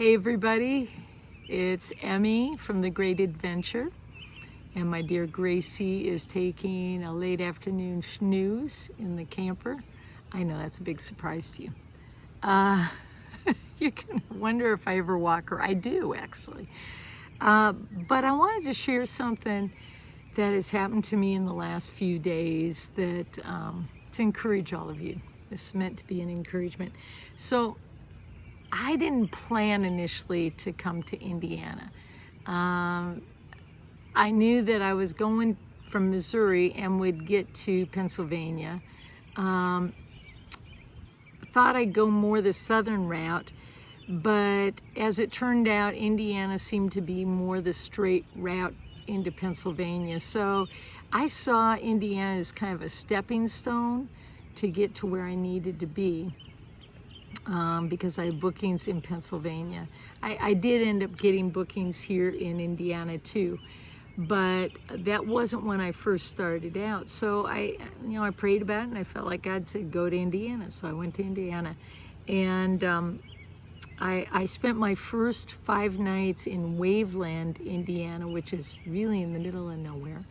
Hey everybody, it's Emmy from The Great Adventure, and my dear Gracie is taking a late afternoon snooze in the camper. I know that's a big surprise to you. You're gonna wonder if I ever walk her. I do, actually. But I wanted to share something that has happened to me in the last few days that to encourage all of you. This is meant to be an encouragement. So I didn't plan initially to come to Indiana. I knew that I was going from Missouri and would get to Pennsylvania. Thought I'd go more the southern route, but as it turned out, Indiana seemed to be more the straight route into Pennsylvania. So I saw Indiana as kind of a stepping stone to get to where I needed to be. Because I had bookings in Pennsylvania. I did end up getting bookings here in Indiana too, but that wasn't when I first started out. So I prayed about it and I felt like God said, go to Indiana. So I went to Indiana, and I spent my first 5 nights in Waveland, Indiana, which is really in the middle of nowhere.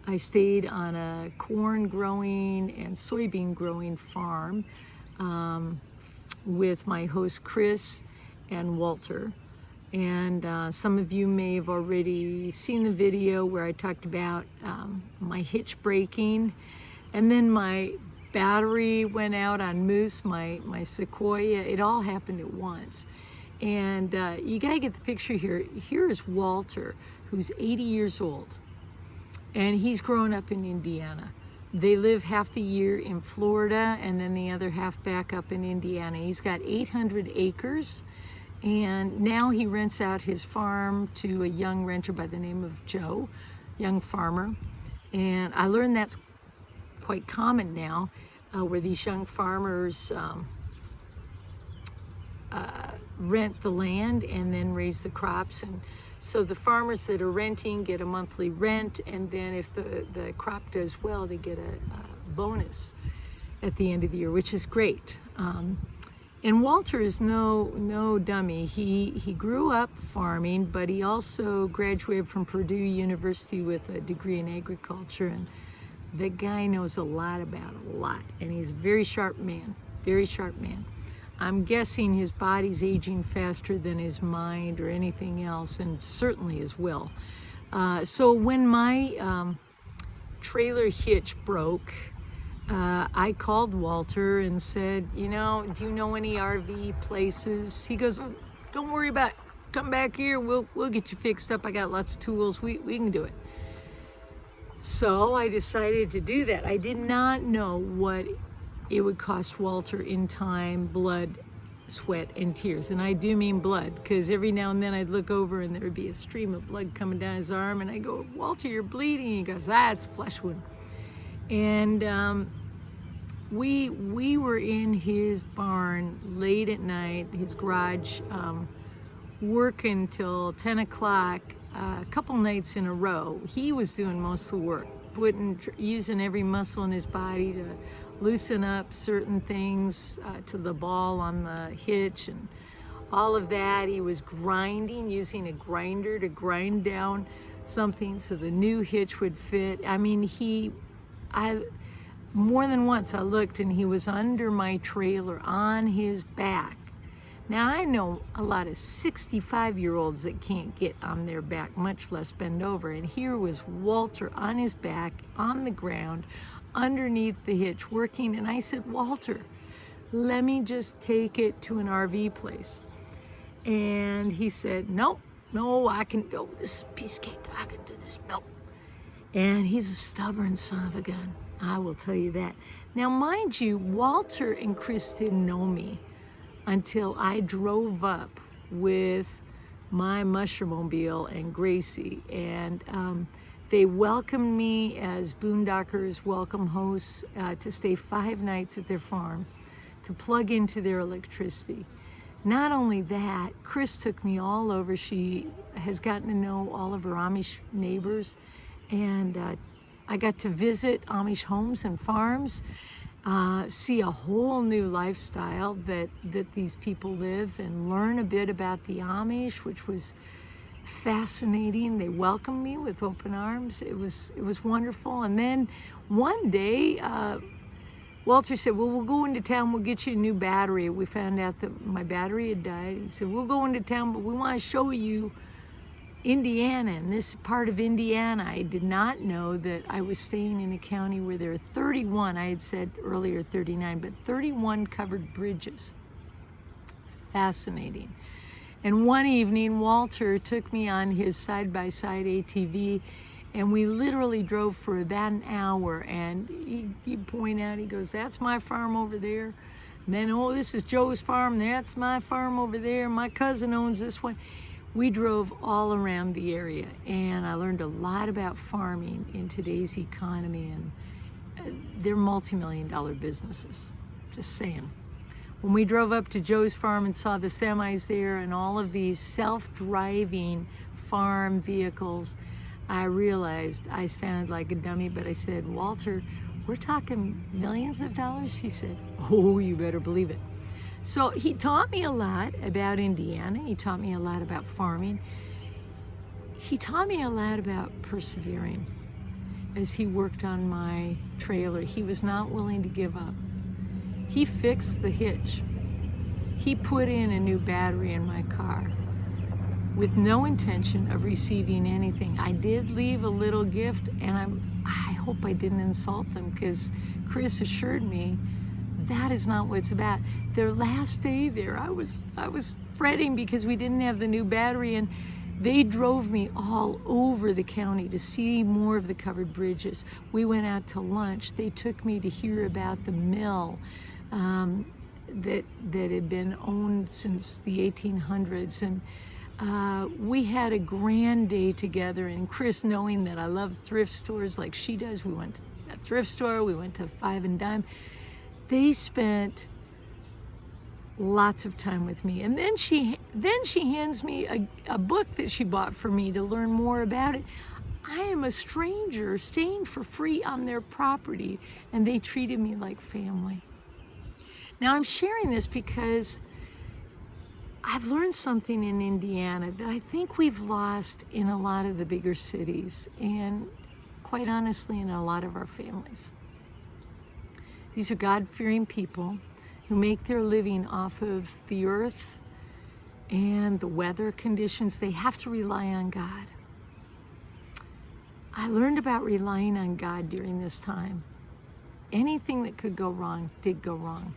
I stayed on a corn growing and soybean growing farm, with my host Chris and Walter. And some of you may have already seen the video where I talked about my hitch breaking, and then my battery went out on Moose, my Sequoia. It all happened at once. And you gotta get the picture here. Here is Walter, who's 80 years old, and he's grown up in Indiana. They live half the year in Florida and then the other half back up in Indiana. He's got 800 acres, and now he rents out his farm to a young renter by the name of Joe, young farmer. And I learned that's quite common now, where these young farmers rent the land and then raise the crops. And so the farmers that are renting get a monthly rent, and then if the crop does well, they get a bonus at the end of the year, which is great. And Walter is no dummy. He grew up farming, but he also graduated from Purdue University with a degree in agriculture, and the guy knows a lot about a lot, and he's a very sharp man, very sharp man. I'm guessing his body's aging faster than his mind or anything else, and certainly his will. So when my trailer hitch broke, I called Walter and said, do you know any RV places? He goes, oh, don't worry about it. Come back here, we'll get you fixed up. I got lots of tools, we can do it. So I decided to do that. I did not know what it would cost Walter in time, blood, sweat, and tears. And I do mean blood, because every now and then I'd look over and there would be a stream of blood coming down his arm, and I go, Walter, you're bleeding. He goes, it's a flesh wound. And we were in his barn late at night, his garage, working till 10 o'clock, a couple nights in a row. He was doing most of the work, using every muscle in his body to loosen up certain things, to the ball on the hitch and all of that. He was grinding, using a grinder to grind down something so the new hitch would fit. I mean, more than once I looked and he was under my trailer on his back. Now I know a lot of 65-year-olds that can't get on their back, much less bend over. And here was Walter on his back, on the ground, underneath the hitch, working. And I said, Walter, let me just take it to an RV place. And he said, no, I can do this piece of cake. I can do this. No. And he's a stubborn son of a gun. I will tell you that. Now, mind you, Walter and Chris didn't know me until I drove up with my mushroommobile and Gracie, and they welcomed me as boondockers, welcome hosts, to stay 5 nights at their farm, to plug into their electricity. Not only that, Chris took me all over. She has gotten to know all of her Amish neighbors, and I got to visit Amish homes and farms. see a whole new lifestyle that these people live, and learn a bit about the Amish, which was fascinating. They welcomed me with open arms. It was wonderful. And then one day, Walter said, well, we'll go into town, we'll get you a new battery. We found out that my battery had died. He said, we'll go into town, but we want to show you Indiana, and this part of Indiana. I did not know that I was staying in a county where there are 31, I had said earlier 39, but 31 covered bridges. Fascinating. And one evening, Walter took me on his side-by-side ATV, and we literally drove for about an hour, and he'd point out, he goes, that's my farm over there. And then, oh, this is Joe's farm, that's my farm over there, my cousin owns this one. We drove all around the area, and I learned a lot about farming in today's economy, and they're multi-million-dollar businesses, just saying. When we drove up to Joe's farm and saw the semis there and all of these self-driving farm vehicles, I realized I sounded like a dummy, but I said, Walter, we're talking millions of dollars? He said, oh, you better believe it. So he taught me a lot about Indiana. He taught me a lot about farming. He taught me a lot about persevering as he worked on my trailer. He was not willing to give up. He fixed the hitch. He put in a new battery in my car with no intention of receiving anything. I did leave a little gift, and I hope I didn't insult them, because Chris assured me that is not what it's about. Their last day there, I was fretting because we didn't have the new battery, and they drove me all over the county to see more of the covered bridges. We went out to lunch. They took me to hear about the mill that had been owned since the 1800s, and we had a grand day together. And Chris, knowing that I love thrift stores like she does, we went to a thrift store, we went to Five and Dime. They spent lots of time with me, and then she hands me a book that she bought for me to learn more about it. I am a stranger staying for free on their property, and they treated me like family. Now I'm sharing this because I've learned something in Indiana that I think we've lost in a lot of the bigger cities, and quite honestly in a lot of our families. These are God-fearing people who make their living off of the earth and the weather conditions. They have to rely on God. I learned about relying on God during this time. Anything that could go wrong did go wrong.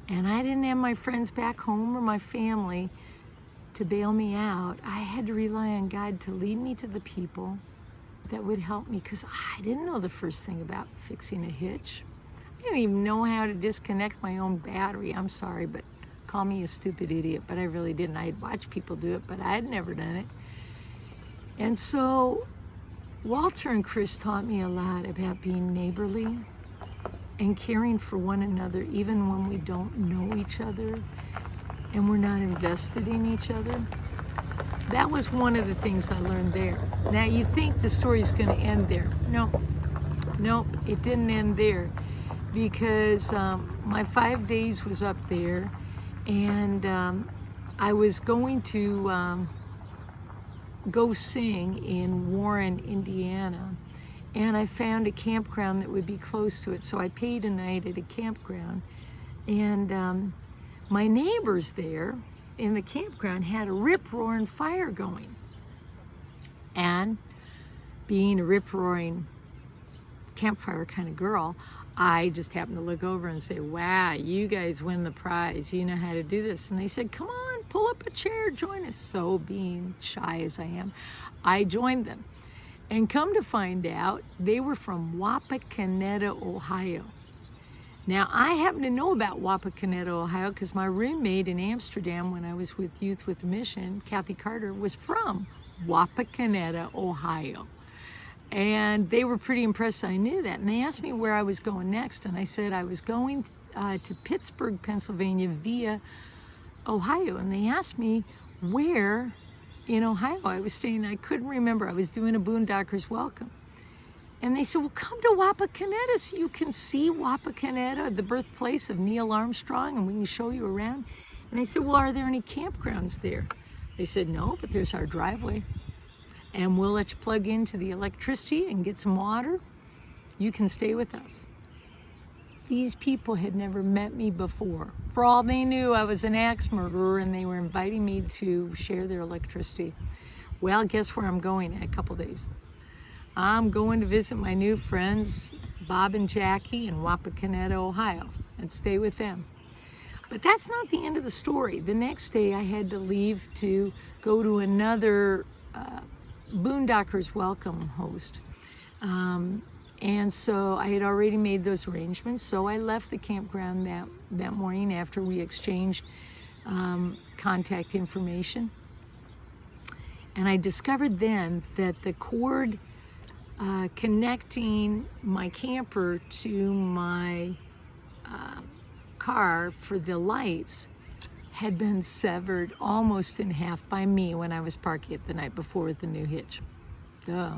And I didn't have my friends back home or my family to bail me out. I had to rely on God to lead me to the people that would help me, because I didn't know the first thing about fixing a hitch. I didn't even know how to disconnect my own battery. I'm sorry, but call me a stupid idiot, but I really didn't. I'd watched people do it, but I had never done it. And so Walter and Chris taught me a lot about being neighborly and caring for one another, even when we don't know each other and we're not invested in each other. That was one of the things I learned there. Now, you think the story's going to end there. Nope, it didn't end there, because my 5 days was up there, and I was going to go sing in Warren, Indiana, and I found a campground that would be close to it, so I paid a night at a campground. And my neighbors there in the campground had a rip-roaring fire going. And being a rip-roaring campfire kind of girl, I just happened to look over and say, wow, you guys win the prize. You know how to do this. And they said, come on, pull up a chair, join us. So being shy as I am, I joined them. And come to find out, they were from Wapakoneta, Ohio. Now, I happen to know about Wapakoneta, Ohio, because my roommate in Amsterdam when I was with Youth with a Mission, Kathy Carter, was from Wapakoneta, Ohio. And they were pretty impressed I knew that. And they asked me where I was going next. And I said I was going to Pittsburgh, Pennsylvania via Ohio. And they asked me where in Ohio I was staying. I couldn't remember. I was doing a Boondocker's Welcome. And they said, well, come to Wapakoneta so you can see Wapakoneta, the birthplace of Neil Armstrong, and we can show you around. And I said, well, are there any campgrounds there? They said, no, but there's our driveway. And we'll let you plug into the electricity and get some water. You can stay with us. These people had never met me before. For all they knew, I was an axe murderer, and they were inviting me to share their electricity. Well, guess where I'm going in a couple days? I'm going to visit my new friends, Bob and Jackie in Wapakoneta, Ohio, and stay with them. But that's not the end of the story. The next day I had to leave to go to another Boondockers Welcome host. And so I had already made those arrangements, so I left the campground that morning after we exchanged contact information. And I discovered then that the cord connecting my camper to my car for the lights had been severed almost in half by me when I was parking it the night before with the new hitch. Duh.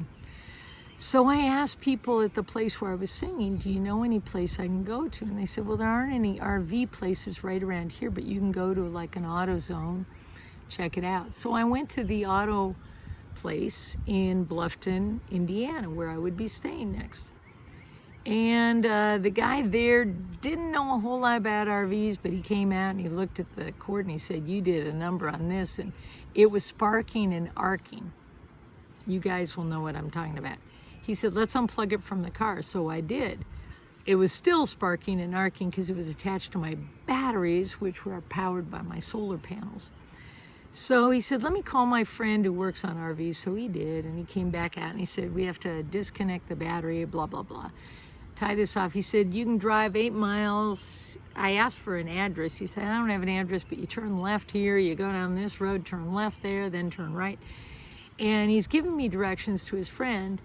So I asked people at the place where I was singing, do you know any place I can go to? And they said, well, there aren't any RV places right around here, but you can go to like an AutoZone, check it out. So I went to the auto place in Bluffton, Indiana, where I would be staying next. And the guy there didn't know a whole lot about RVs, but he came out and he looked at the cord and he said, you did a number on this, and it was sparking and arcing. You guys will know what I'm talking about. He said, let's unplug it from the car. So I did. It was still sparking and arcing because it was attached to my batteries, which were powered by my solar panels. So he said, let me call my friend who works on RVs. So he did, and he came back out and he said, we have to disconnect the battery, blah, blah, blah. Tie this off. He said, you can drive 8 miles. I asked for an address. He said, I don't have an address, but you turn left here, you go down this road, turn left there, then turn right. And he's giving me directions to his friend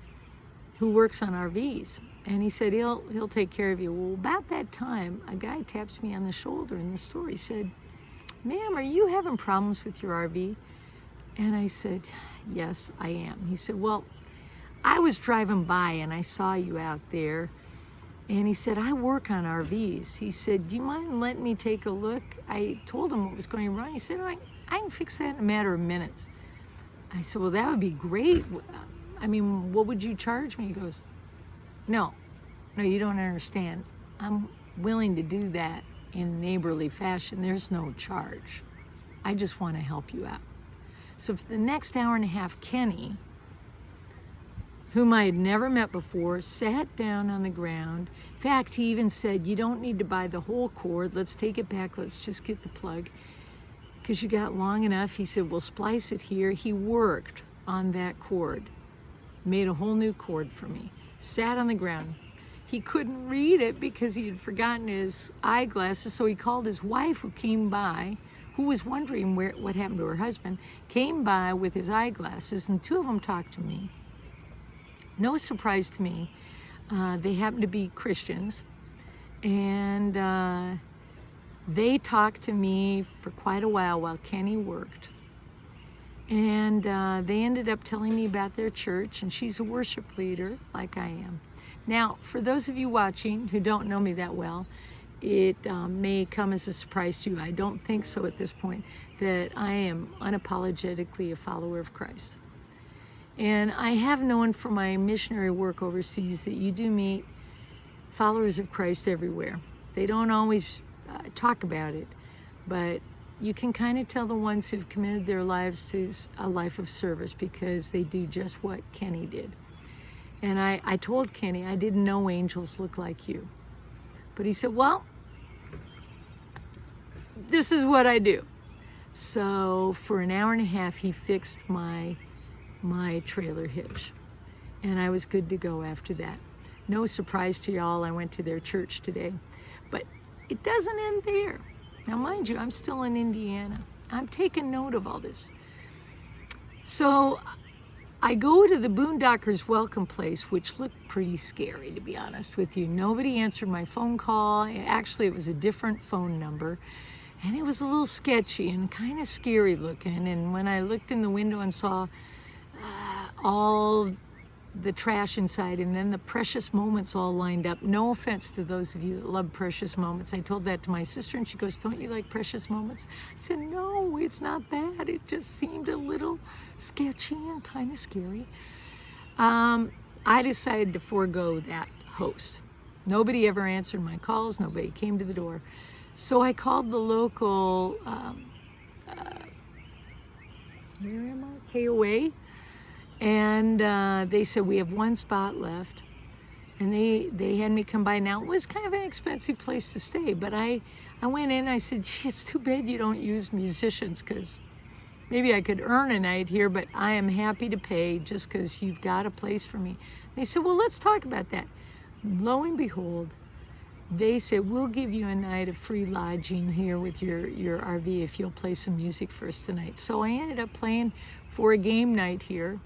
who works on RVs. And he said, he'll take care of you. Well, about that time, a guy taps me on the shoulder in the store. He said, ma'am, are you having problems with your RV? And I said, yes, I am. He said, well, I was driving by and I saw you out there. And he said, I work on RVs. He said, do you mind letting me take a look? I told him what was going wrong. He said, I can fix that in a matter of minutes. I said, well, that would be great. I mean, what would you charge me? He goes, no, you don't understand. I'm willing to do that in a neighborly fashion. There's no charge. I just want to help you out. So for the next hour and a half, Kenny, whom I had never met before, sat down on the ground. In fact, he even said, you don't need to buy the whole cord. Let's take it back. Let's just get the plug. Because you got long enough. He said, we'll splice it here. He worked on that cord, made a whole new cord for me, sat on the ground. He couldn't read it because he had forgotten his eyeglasses, so he called his wife, who came by, who was wondering what happened to her husband, came by with his eyeglasses, and two of them talked to me. No surprise to me. They happen to be Christians, and they talked to me for quite a while Kenny worked. And they ended up telling me about their church, and she's a worship leader like I am. Now, for those of you watching who don't know me that well, it may come as a surprise to you. I don't think so at this point, that I am unapologetically a follower of Christ. And I have known from my missionary work overseas that you do meet followers of Christ everywhere. They don't always talk about it, but you can kind of tell the ones who've committed their lives to a life of service because they do just what Kenny did. And I told Kenny I didn't know angels look like you. But he said, well, this is what I do. So for an hour and a half, he fixed my trailer hitch. And I was good to go after that. No surprise to y'all, I went to their church today. But it doesn't end there. Now, mind you, I'm still in Indiana. I'm taking note of all this. So I go to the Boondockers Welcome Place, which looked pretty scary, to be honest with you. Nobody answered my phone call. Actually, it was a different phone number. And it was a little sketchy and kind of scary looking. And when I looked in the window and saw all the trash inside, and then the precious moments all lined up. No offense to those of you that love precious moments. I told that to my sister, and she goes, "Don't you like precious moments?" I said, "No, it's not that. It just seemed a little sketchy and kind of scary." I decided to forego that host. Nobody ever answered my calls. Nobody came to the door. So I called the local KOA, and they said, "We have one spot left." And they had me come by. Now, it was kind of an expensive place to stay, but I went in, I said, "Gee, it's too bad you don't use musicians, because maybe I could earn a night here, but I am happy to pay just because you've got a place for me." They said, "Well, let's talk about that." Lo and behold, they said, "We'll give you a night of free lodging here with your RV if you'll play some music for us tonight." So I ended up playing for a game night here.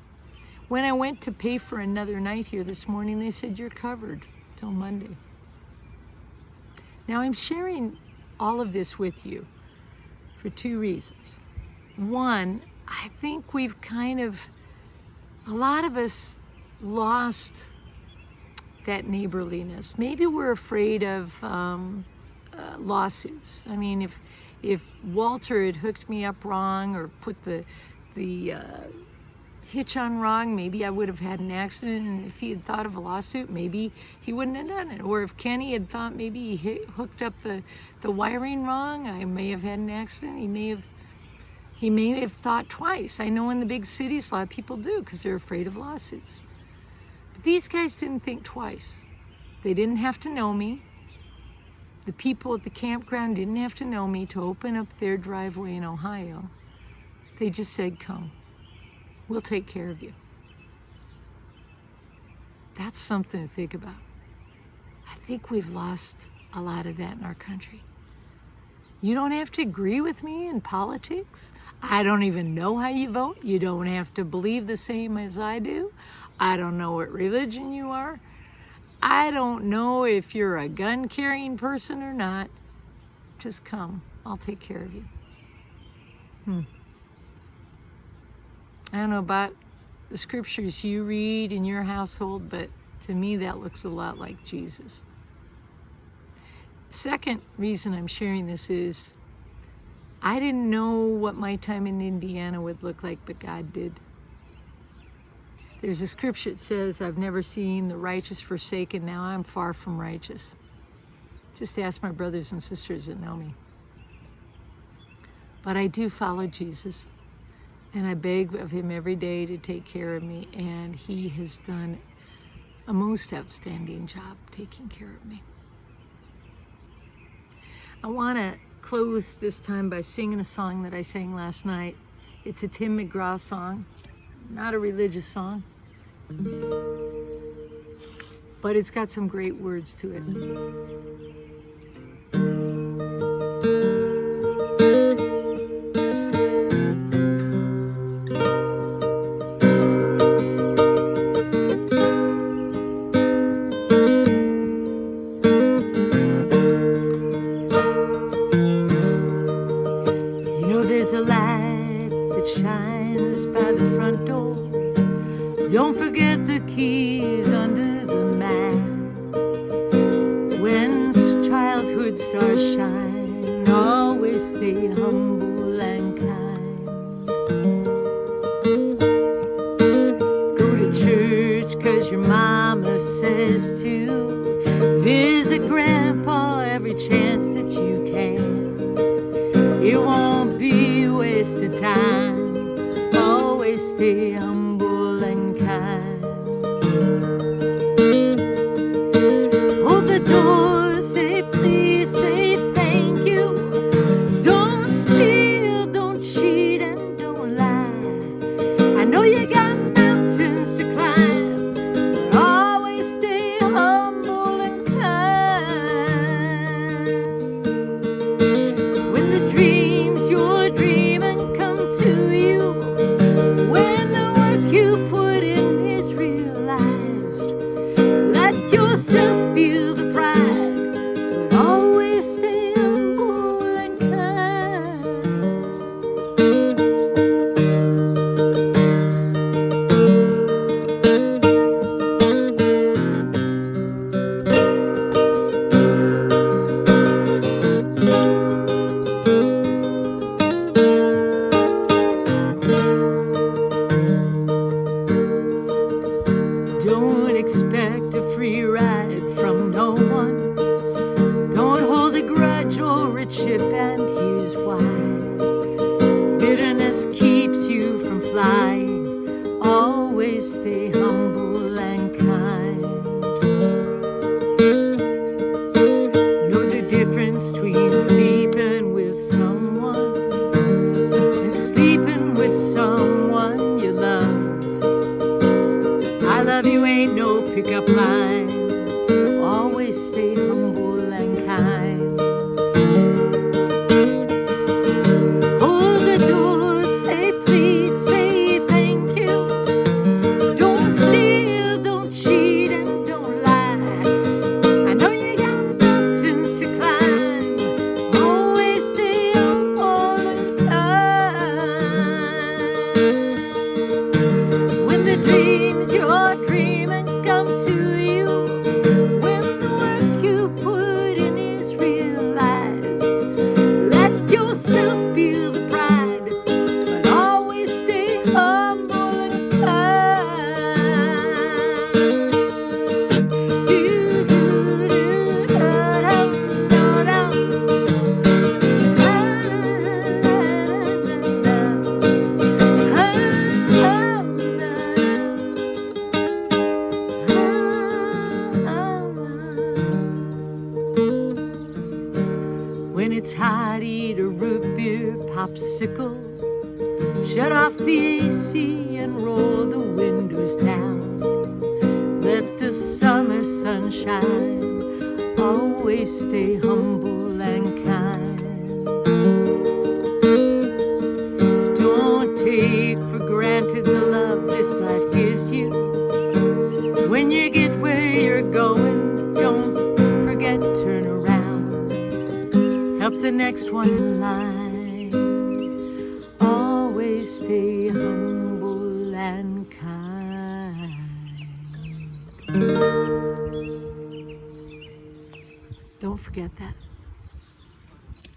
When I went to pay for another night here this morning, they said, "You're covered till Monday." Now, I'm sharing all of this with you for two reasons. One, I think we've a lot of us lost that neighborliness. Maybe we're afraid of lawsuits. I mean, if Walter had hooked me up wrong or put the hitch on wrong, maybe I would have had an accident, and if he had thought of a lawsuit, maybe he wouldn't have done it. Or if Kenny had thought maybe he hooked up the wiring wrong, I may have had an accident. He may have thought twice. I know in the big cities a lot of people do, because they're afraid of lawsuits. But these guys didn't think twice. They didn't have to know me. The people at the campground didn't have to know me to open up their driveway in Ohio. They just said, "Come. We'll take care of you." That's something to think about. I think we've lost a lot of that in our country. You don't have to agree with me in politics. I don't even know how you vote. You don't have to believe the same as I do. I don't know what religion you are. I don't know if you're a gun-carrying person or not. Just come. I'll take care of you. I don't know about the scriptures you read in your household, but to me that looks a lot like Jesus. Second reason I'm sharing this is I didn't know what my time in Indiana would look like, but God did. There's a scripture that says, "I've never seen the righteous forsaken, now I'm far from righteous." Just ask my brothers and sisters that know me. But I do follow Jesus. And I beg of him every day to take care of me, and he has done a most outstanding job taking care of me. I want to close this time by singing a song that I sang last night. It's a Tim McGraw song, not a religious song, but it's got some great words to it. There's a light that shines by the front door. Don't forget the keys under the mat. When childhood stars shine, always stay humble and kind. Go to church 'cause your mama says to. Visit grandpa every chance that you can. It won't be a waste of time. Always stay humble and kind. Hold the door, say please, say thank you. Don't steal, don't cheat, and don't lie. I know you got mountains to climb, but always stay humble and kind. When the dreams you're dreaming come to you, when the work just keeps you from flying. Always stay humble and kind. Know the difference between sleeping with someone and sleeping with someone you love. I love you ain't no pickup line, so always stay humble and kind. Hold the door, say please, say thank you. Don't steal, don't cheat, and don't lie. I know you got mountains to climb. Always stay humble and kind. When the dreams you're dreaming come to you, when the work you put in is realized, let yourself feel the pride, but always stay humble and kind. Do-do-do-da-dum-da-dum. When it's hot, eat a root beer popsicle. Shut off the AC and roll the windows down. Let the summer sun shine. Always stay humble and kind. Don't take for granted the love this life gives you. When you get where you're going, don't forget to turn around. Help the next one in line. Always stay humble and kind. Don't forget that.